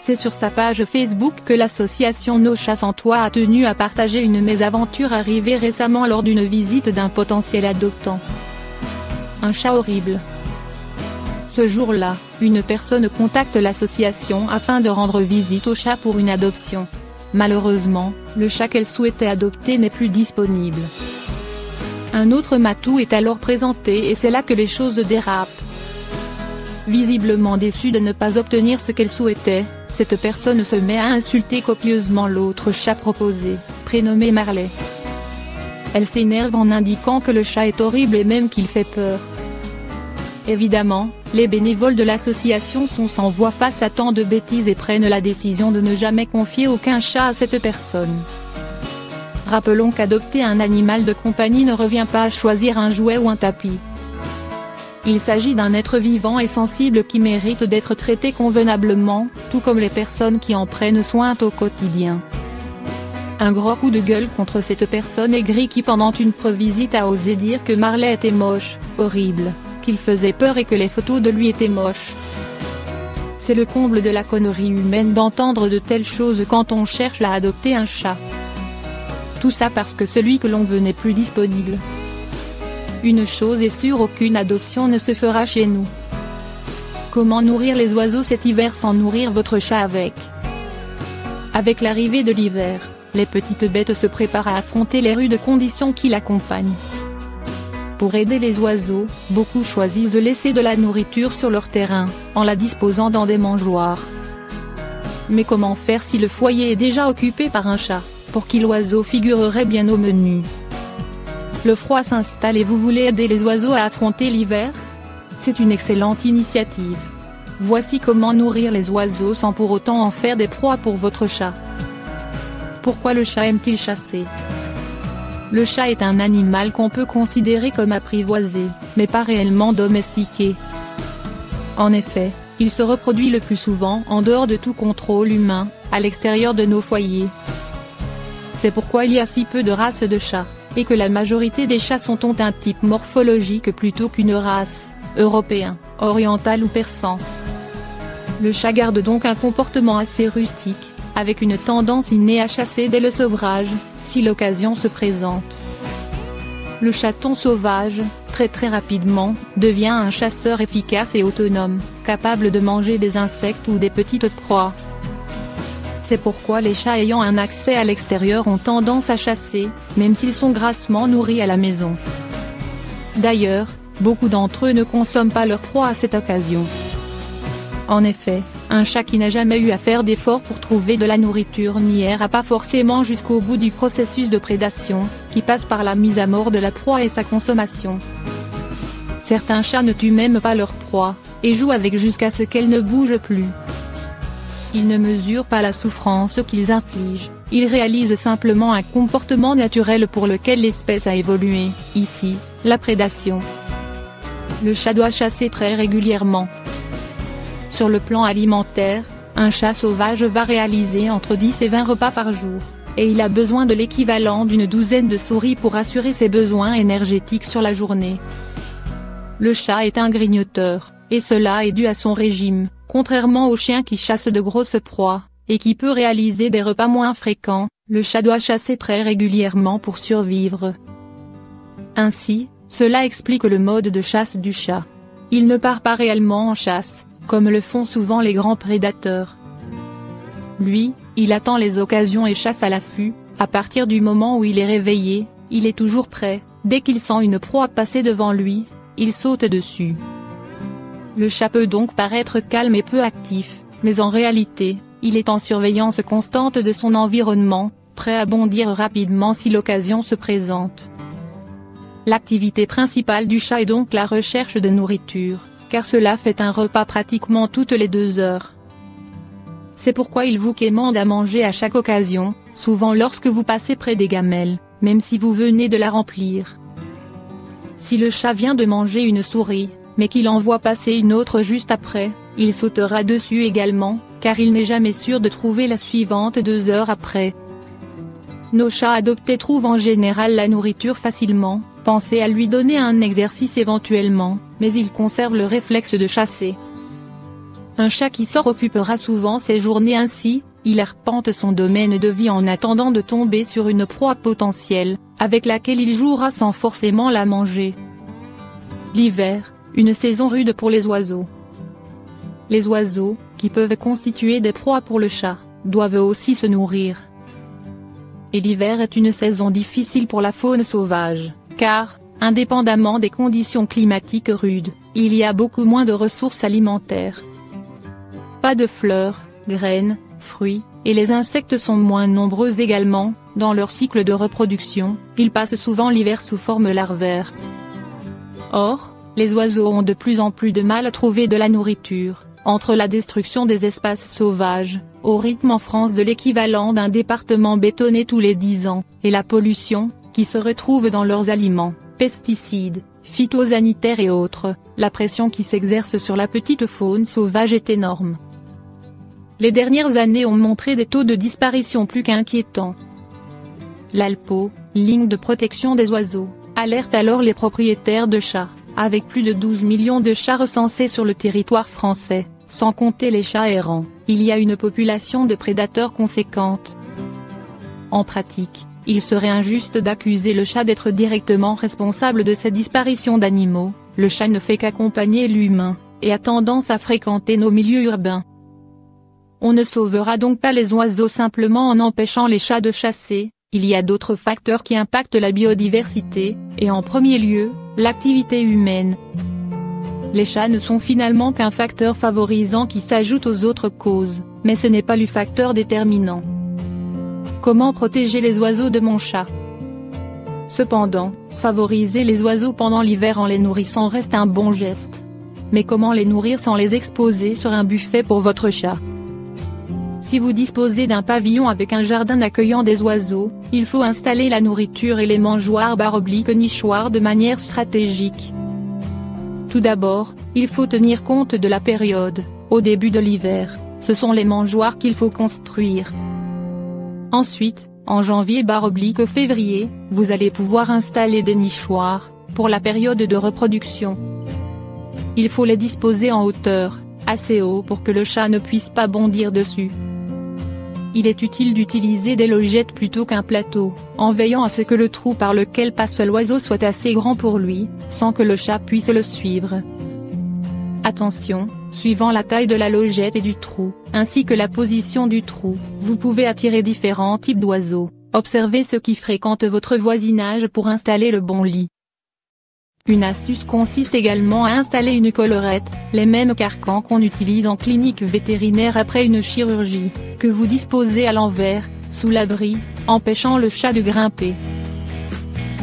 C'est sur sa page Facebook que l'association Nos Chats Sans Toit a tenu à partager une mésaventure arrivée récemment lors d'une visite d'un potentiel adoptant. Un chat horrible. Ce jour-là, une personne contacte l'association afin de rendre visite au chat pour une adoption. Malheureusement, le chat qu'elle souhaitait adopter n'est plus disponible. Un autre matou est alors présenté et c'est là que les choses dérapent. Visiblement déçue de ne pas obtenir ce qu'elle souhaitait, cette personne se met à insulter copieusement l'autre chat proposé, prénommé Marley. Elle s'énerve en indiquant que le chat est horrible et même qu'il fait peur. Évidemment, les bénévoles de l'association sont sans voix face à tant de bêtises et prennent la décision de ne jamais confier aucun chat à cette personne. Rappelons qu'adopter un animal de compagnie ne revient pas à choisir un jouet ou un tapis. Il s'agit d'un être vivant et sensible qui mérite d'être traité convenablement, tout comme les personnes qui en prennent soin au quotidien. Un gros coup de gueule contre cette personne aigrie qui pendant une visite a osé dire que Marley était moche, horrible, qu'il faisait peur et que les photos de lui étaient moches. C'est le comble de la connerie humaine d'entendre de telles choses quand on cherche à adopter un chat. Tout ça parce que celui que l'on veut n'est plus disponible. Une chose est sûre, aucune adoption ne se fera chez nous. Comment nourrir les oiseaux cet hiver sans nourrir votre chat avec? Avec l'arrivée de l'hiver, les petites bêtes se préparent à affronter les rudes conditions qui l'accompagnent. Pour aider les oiseaux, beaucoup choisissent de laisser de la nourriture sur leur terrain, en la disposant dans des mangeoires. Mais comment faire si le foyer est déjà occupé par un chat, pour qui l'oiseau figurerait bien au menu? Le froid s'installe et vous voulez aider les oiseaux à affronter l'hiver? C'est une excellente initiative. Voici comment nourrir les oiseaux sans pour autant en faire des proies pour votre chat. Pourquoi le chat aime-t-il chasser? Le chat est un animal qu'on peut considérer comme apprivoisé, mais pas réellement domestiqué. En effet, il se reproduit le plus souvent en dehors de tout contrôle humain, à l'extérieur de nos foyers. C'est pourquoi il y a si peu de races de chats, et que la majorité des chats ont un type morphologique plutôt qu'une race, européen, oriental ou persan. Le chat garde donc un comportement assez rustique, avec une tendance innée à chasser dès le sevrage, si l'occasion se présente. Le chaton sauvage, très rapidement, devient un chasseur efficace et autonome, capable de manger des insectes ou des petites proies. C'est pourquoi les chats ayant un accès à l'extérieur ont tendance à chasser, même s'ils sont grassement nourris à la maison. D'ailleurs, beaucoup d'entre eux ne consomment pas leur proie à cette occasion. En effet, un chat qui n'a jamais eu à faire d'efforts pour trouver de la nourriture n'ira pas forcément jusqu'au bout du processus de prédation, qui passe par la mise à mort de la proie et sa consommation. Certains chats ne tuent même pas leur proie, et jouent avec jusqu'à ce qu'elle ne bouge plus. Ils ne mesurent pas la souffrance qu'ils infligent, ils réalisent simplement un comportement naturel pour lequel l'espèce a évolué, ici, la prédation. Le chat doit chasser très régulièrement. Sur le plan alimentaire, un chat sauvage va réaliser entre 10 et 20 repas par jour, et il a besoin de l'équivalent d'une douzaine de souris pour assurer ses besoins énergétiques sur la journée. Le chat est un grignoteur, et cela est dû à son régime, contrairement au chien qui chasse de grosses proies, et qui peut réaliser des repas moins fréquents, le chat doit chasser très régulièrement pour survivre. Ainsi, cela explique le mode de chasse du chat. Il ne part pas réellement en chasse, comme le font souvent les grands prédateurs. Lui, il attend les occasions et chasse à l'affût, à partir du moment où il est réveillé, il est toujours prêt, dès qu'il sent une proie passer devant lui, il saute dessus. Le chat peut donc paraître calme et peu actif, mais en réalité, il est en surveillance constante de son environnement, prêt à bondir rapidement si l'occasion se présente. L'activité principale du chat est donc la recherche de nourriture, car cela fait un repas pratiquement toutes les 2 heures. C'est pourquoi il vous quémande à manger à chaque occasion, souvent lorsque vous passez près des gamelles, même si vous venez de la remplir. Si le chat vient de manger une souris, mais qu'il en voit passer une autre juste après, il sautera dessus également, car il n'est jamais sûr de trouver la suivante 2 heures après. Nos chats adoptés trouvent en général la nourriture facilement, pensez à lui donner un exercice éventuellement, mais ils conservent le réflexe de chasser. un chat qui sort occupera souvent ses journées ainsi, il arpente son domaine de vie en attendant de tomber sur une proie potentielle, avec laquelle il jouera sans forcément la manger. L'hiver, une saison rude pour les oiseaux. Les oiseaux, qui peuvent constituer des proies pour le chat, doivent aussi se nourrir. Et l'hiver est une saison difficile pour la faune sauvage, car, indépendamment des conditions climatiques rudes, il y a beaucoup moins de ressources alimentaires. Pas de fleurs, graines, fruits, et les insectes sont moins nombreux également. Dans leur cycle de reproduction, ils passent souvent l'hiver sous forme larvaire. Or, les oiseaux ont de plus en plus de mal à trouver de la nourriture, entre la destruction des espaces sauvages, au rythme en France de l'équivalent d'un département bétonné tous les 10 ans, et la pollution, qui se retrouve dans leurs aliments, pesticides, phytosanitaires et autres, la pression qui s'exerce sur la petite faune sauvage est énorme. Les dernières années ont montré des taux de disparition plus qu'inquiétants. L'ALPO, ligne de protection des oiseaux, alerte alors les propriétaires de chats, avec plus de 12 millions de chats recensés sur le territoire français, sans compter les chats errants, il y a une population de prédateurs conséquente. En pratique, il serait injuste d'accuser le chat d'être directement responsable de ces disparitions d'animaux, le chat ne fait qu'accompagner l'humain, et a tendance à fréquenter nos milieux urbains. On ne sauvera donc pas les oiseaux simplement en empêchant les chats de chasser, il y a d'autres facteurs qui impactent la biodiversité, et en premier lieu, l'activité humaine. Les chats ne sont finalement qu'un facteur favorisant qui s'ajoute aux autres causes, mais ce n'est pas le facteur déterminant. Comment protéger les oiseaux de mon chat? Cependant, favoriser les oiseaux pendant l'hiver en les nourrissant reste un bon geste. Mais comment les nourrir sans les exposer sur un buffet pour votre chat? Si vous disposez d'un pavillon avec un jardin accueillant des oiseaux, il faut installer la nourriture et les mangeoires/nichoirs de manière stratégique. Tout d'abord, il faut tenir compte de la période. Au début de l'hiver, ce sont les mangeoires qu'il faut construire. Ensuite, en janvier/février, vous allez pouvoir installer des nichoirs, pour la période de reproduction. Il faut les disposer en hauteur, assez haut pour que le chat ne puisse pas bondir dessus. Il est utile d'utiliser des logettes plutôt qu'un plateau, en veillant à ce que le trou par lequel passe l'oiseau soit assez grand pour lui, sans que le chat puisse le suivre. Attention, suivant la taille de la logette et du trou, ainsi que la position du trou, vous pouvez attirer différents types d'oiseaux. Observez ceux qui fréquentent votre voisinage pour installer le bon lit. Une astuce consiste également à installer une collerette, les mêmes carcans qu'on utilise en clinique vétérinaire après une chirurgie, que vous disposez à l'envers, sous l'abri, empêchant le chat de grimper.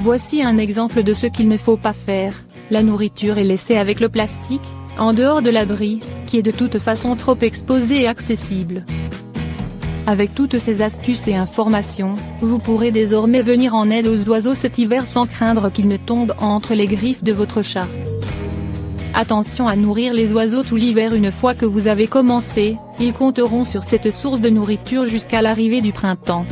Voici un exemple de ce qu'il ne faut pas faire, la nourriture est laissée avec le plastique, en dehors de l'abri, qui est de toute façon trop exposé et accessible. Avec toutes ces astuces et informations, vous pourrez désormais venir en aide aux oiseaux cet hiver sans craindre qu'ils ne tombent entre les griffes de votre chat. Attention à nourrir les oiseaux tout l'hiver. Une fois que vous avez commencé, ils compteront sur cette source de nourriture jusqu'à l'arrivée du printemps.